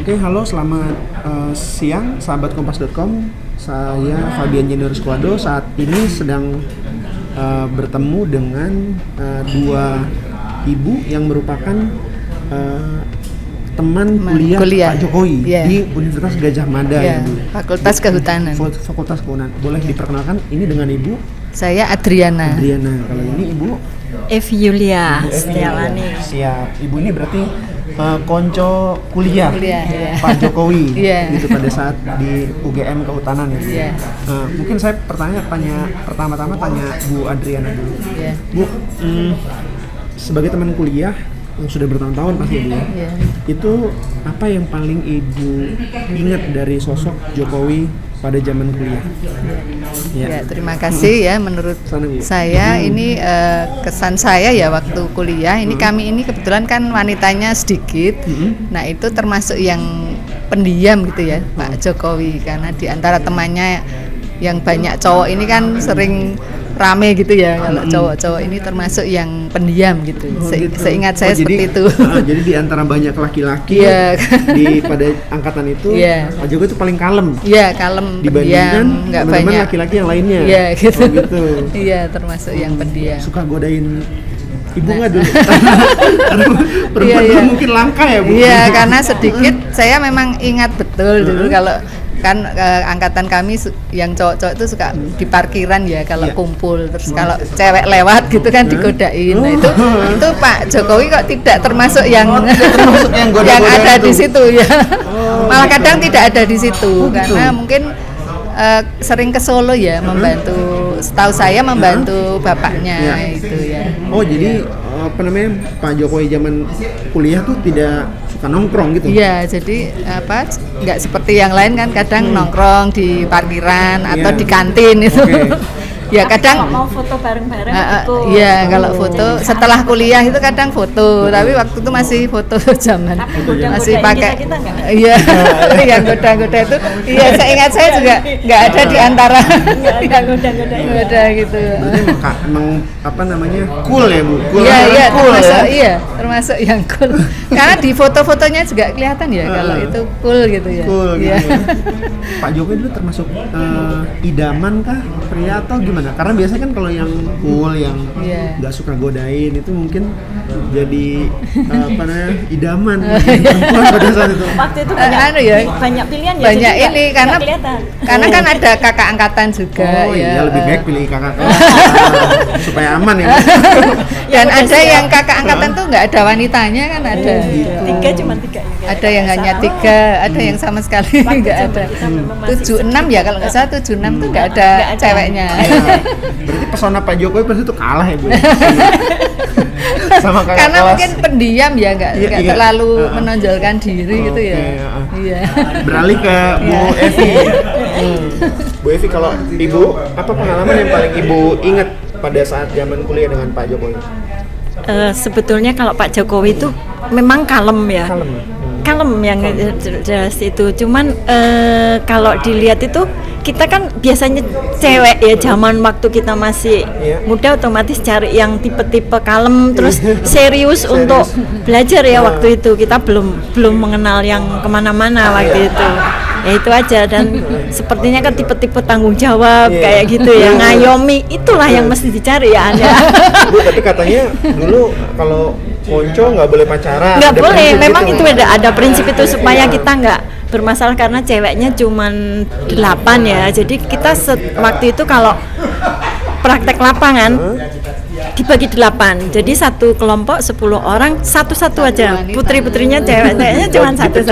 Oke, halo, selamat siang sahabat kompas.com. Saya Fabian Junior Squado. Saat ini sedang bertemu dengan dua ibu yang merupakan teman kuliah Pak Jokowi di Universitas Gadjah Mada, Fakultas Kehutanan. Fakultas Kehutanan. Boleh diperkenalkan, ini dengan Ibu? Saya Adriana. Kalau ini Ibu? Evi Yulia Setiawani. Siap. Ibu ini berarti konco kuliah ya. Pak Jokowi gitu pada saat di UGM Kehutanan ya. Mungkin saya pertama-tama tanya Bu Adriana dulu. Bu, sebagai teman kuliah yang sudah bertahun-tahun pasti Bu ya. Itu apa yang paling Ibu ingat dari sosok Jokowi pada zaman kuliah? Terima kasih ya. Menurut saya ini kesan saya ya waktu kuliah ini kami ini kebetulan kan wanitanya sedikit. Nah itu termasuk yang pendiam gitu ya Pak Jokowi, karena di antara temannya yang banyak cowok ini kan sering rame gitu ya. Kalau cowok-cowok ini termasuk yang pendiam gitu. Seingat saya seperti itu. Jadi di antara banyak laki-laki pada angkatan itu, Pak Jokowi itu paling kalem. Iya, kalem, dibandingkan nggak banyak laki-laki yang lainnya. Iya, gitu. Iya, termasuk yang pendiam. Suka godain Ibu nggak dulu? Karena perempuan dulu mungkin langka ya Bu. Iya, karena sedikit saya memang ingat betul dulu kalau kan angkatan kami yang cowok-cowok itu suka di parkiran ya kalau kumpul, terus kalau cewek lewat gitu kan digodain. Nah itu Pak Jokowi kok tidak termasuk yang yang ada di situ ya. Malah kadang tidak ada di situ karena mungkin sering ke Solo ya membantu, setahu saya membantu bapaknya itu ya. Oh jadi Pak Jokowi zaman kuliah tuh tidak suka nongkrong gitu? Iya, jadi nggak seperti yang lain kan kadang nongkrong di parkiran atau di kantin itu. Ya kadang mau foto bareng-bareng iya, kalau foto setelah kuliah itu kadang foto, tapi waktu itu masih foto zaman masih pakai iya yang goda-goda itu. Iya, saya ingat saya juga nggak ada di antara yang goda-goda gitu. Emang cool ya Bu? Iya, termasuk yang cool. Karena di foto-fotonya juga kelihatan ya kalau itu cool gitu ya. Cool gitu ya. Pak Jokowi dulu termasuk idaman kah pria atau gimana? Karena biasanya kan kalau yang cool, yang nggak suka godain itu mungkin jadi idaman perempuan pada saat itu. Waktu itu banyak pilihan ya. Banyak ini karena kan ada kakak angkatan juga. Oh iya, lebih baik pilih kakak supaya aman ya. Dan ada yang kakak angkatan tuh nggak ada wanitanya kan ada. Cuma tiga. Ada yang hanya 3, ada yang sama sekali nggak ada. 76 ya kalau nggak salah 76 tuh nggak ada ceweknya. Berarti pesona Pak Jokowi pasti itu kalah ya Bu. Sama kakak karena kelas. Mungkin pendiam ya nggak terlalu menonjolkan diri gitu ya. Iya. Beralih ke Bu Evi. Bu Evi, kalau Ibu apa pengalaman yang paling Ibu ingat pada saat zaman kuliah dengan Pak Jokowi? Sebetulnya kalau Pak Jokowi itu memang kalem ya. Kalem yang jelas itu. Cuman kalau dilihat itu kita kan biasanya cewek ya, zaman waktu kita masih muda otomatis cari yang tipe-tipe kalem terus serius untuk belajar ya. Waktu itu kita belum mengenal yang kemana-mana waktu itu. Ya itu aja, dan sepertinya kan tipe-tipe tanggung jawab kayak gitu ya, ngayomi, itulah yang mesti dicari ya Anda. Bu, tapi katanya dulu kalau konco nggak boleh pacaran. Nggak boleh, memang itu ada prinsip itu supaya kita nggak bermasalah karena ceweknya cuman 8 ya. Jadi kita waktu itu kalau praktek lapangan dibagi 8, jadi satu kelompok 10 orang, satu-satu aja, putri-putrinya ceweknya cuma satu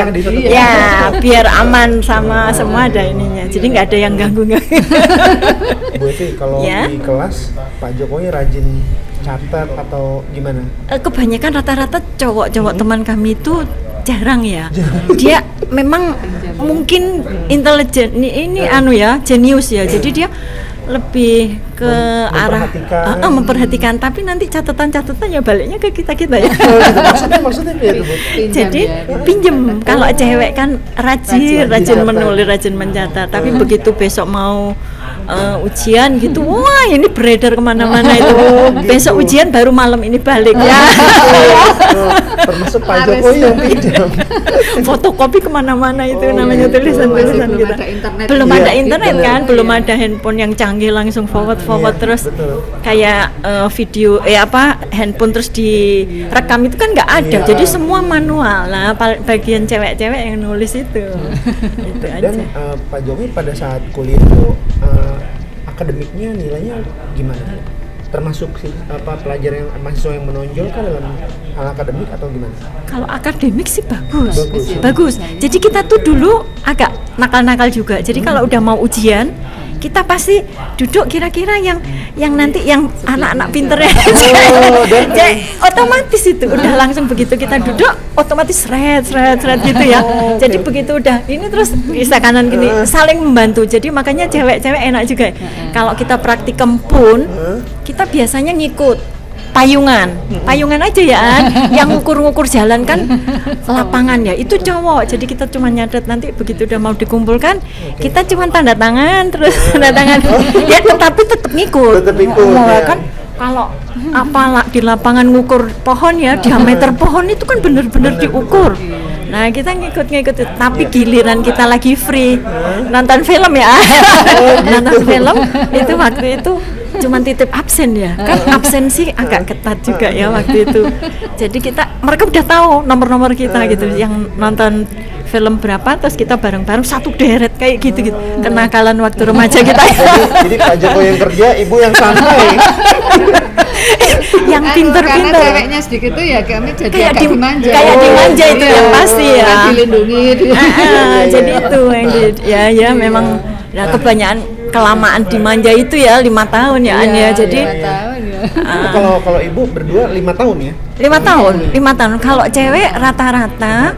ya, biar aman sama semua ada ininya, jadi nggak ada yang ganggu. Bu Evi, kalau di kelas Pak Jokowi rajin catat atau gimana? Kebanyakan rata-rata cowok-cowok teman kami itu jarang ya. Dia memang mungkin intelijen, ini jenius ya, jadi dia lebih ke arah memperhatikan, tapi nanti catatan-catatan ya baliknya ke kita ya. Maksudnya ya, jadi pinjem. Kalau cewek kan rajin menulis, rajin mencatat, tapi begitu besok mau ujian gitu, wah ini beredar kemana-mana itu. Besok ujian baru malam ini balik ya. termasuk Pak Laris. Jokowi yang pinjam. Fotokopi kemana-mana itu namanya iya. tulisan-tulisan Belum kita. ada internet. Belum Iya, ada internet betul. kan, belum Iya. ada handphone yang canggih langsung forward Iya, terus betul. kayak video handphone terus direkam itu kan nggak ada. Iya. Jadi semua manual. Nah, bagian cewek-cewek yang nulis itu. Itu aja. Dan Pak Jokowi pada saat kuliah itu akademiknya nilainya gimana? Termasuk pelajar yang mahasiswa yang menonjol kan dalam hal akademik atau gimana? Kalau akademik sih bagus. Bagus, ya. Bagus. Jadi kita tuh dulu agak nakal-nakal juga. Jadi kalau udah mau ujian, kita pasti duduk kira-kira yang nanti yang anak-anak pinter ya. Jadi otomatis itu udah langsung begitu kita duduk otomatis seret gitu ya. Jadi begitu udah ini terus bisa kanan gini saling membantu. Jadi makanya cewek-cewek enak juga. Kalau kita praktikum pun kita biasanya ngikut payungan aja ya yang ngukur-ngukur jalan kan lapangan ya itu cowok, jadi kita cuma nyatet, nanti begitu udah mau dikumpulkan kita cuma tanda tangan terus tanda tangan ya tetapi tetap ngikut ya. Kan kalau di lapangan ngukur pohon ya diameter pohon itu kan bener-bener diukur. Nah kita ngikut tapi giliran kita lagi free nonton film ya nonton film itu waktu itu cuman titip absen ya kan, absensi agak ketat juga ya waktu itu. Jadi mereka udah tahu nomor-nomor kita gitu, yang nonton film berapa terus kita bareng-bareng satu deret kayak gitu kenakalan waktu remaja kita. Jadi Pak Jokowi yang kerja, ibu yang santai. Yang pinter-pinter karena ceweknya sedikit tuh ya kami jadi kayak agak dimanja. kayak dimanja itu Iya. yang pasti ya. Kan dilindungi. Jadi itu yang ya memang kebanyakan kelamaan dimanja itu ya 5 tahun ya An ya. Jadi 5 tahun ya. Kalau ibu berdua 5 tahun ya? 5 tahun. Kalau cewek rata-rata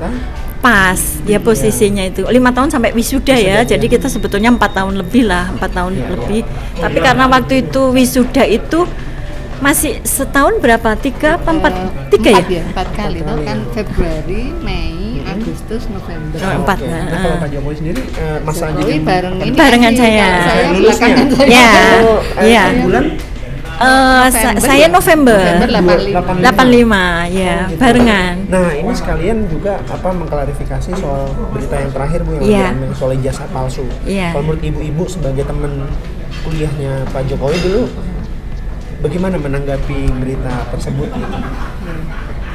pas ya posisinya itu 5 tahun sampai wisuda ya. Jadi kita sebetulnya 4 tahun lebih lah, 4 tahun lebih. Tapi karena waktu itu wisuda itu masih setahun berapa? 3 apa 4 ya? 4 kali itu kan Februari, Mei, Agustus, November. 4. Nah, kalau Pak Jokowi sendiri masa Jokowi jadi bareng ini barengan aja, saya. saya lulusnya? belakangan saya. Ya. Iya. Bulan Saya November 85. 85 ya, barengan. Nah, ini sekalian juga mengklarifikasi soal berita yang terakhir Bu yang Iya. diambil soal ijazah palsu. Iya. Kalau menurut ibu-ibu sebagai teman kuliahnya Pak Jokowi dulu, bagaimana menanggapi berita tersebut?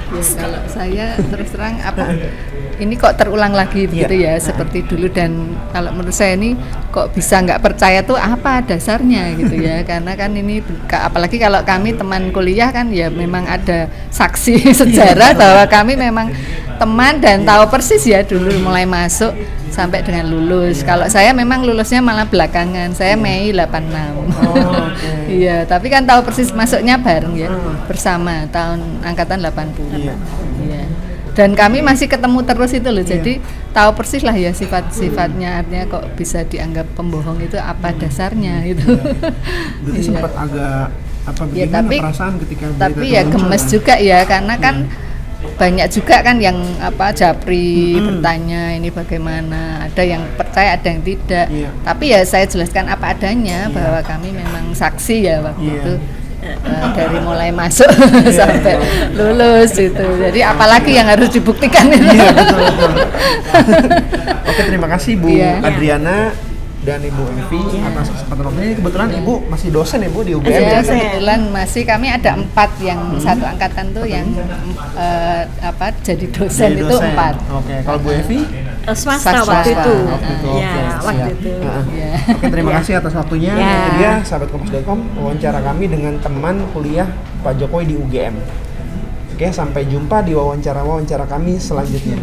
Ya, kalau saya terus terang ini kok terulang lagi begitu ya seperti dulu, dan kalau menurut saya ini kok bisa nggak percaya tuh apa dasarnya gitu ya, karena kan ini apalagi kalau kami teman kuliah kan ya memang ada saksi sejarah bahwa kami memang teman dan tahu persis ya dulu mulai masuk sampai dengan lulus. Kalau saya memang lulusnya malah belakangan, saya Mei 86. Iya, tapi kan tahu persis masuknya bareng ya, bersama tahun angkatan 80. Iya. Dan kami masih ketemu terus itu loh. Jadi tahu persis lah ya sifat-sifatnya, artinya kok bisa dianggap pembohong itu apa dasarnya itu. Berarti sempat agak bagaimana perasaan ketika berita tapi itu ya muncul? gemes juga ya, karena kan banyak juga kan yang japri bertanya ini bagaimana, ada yang percaya ada yang tidak. Tapi ya saya jelaskan apa adanya bahwa kami memang saksi ya waktu itu dari mulai masuk sampai lulus itu. Jadi apalagi yang harus dibuktikan itu. Betul. Oke, terima kasih Bu Adriana dan Ibu Evi atas kesempatan waktunya. Kebetulan Ibu masih dosen ya Bu di UGM Ya, ya? kebetulan masih kami ada 4 yang satu angkatan tuh yang jadi dosen Jadi itu dosen. 4. Oke, kalau Bu Evi Swasta waktu itu. Ya, Waktu itu. Oke, terima kasih atas waktunya. Ya. Itu dia sahabat kompas.com, wawancara kami dengan teman kuliah Pak Jokowi di UGM. Oke, sampai jumpa di wawancara kami selanjutnya.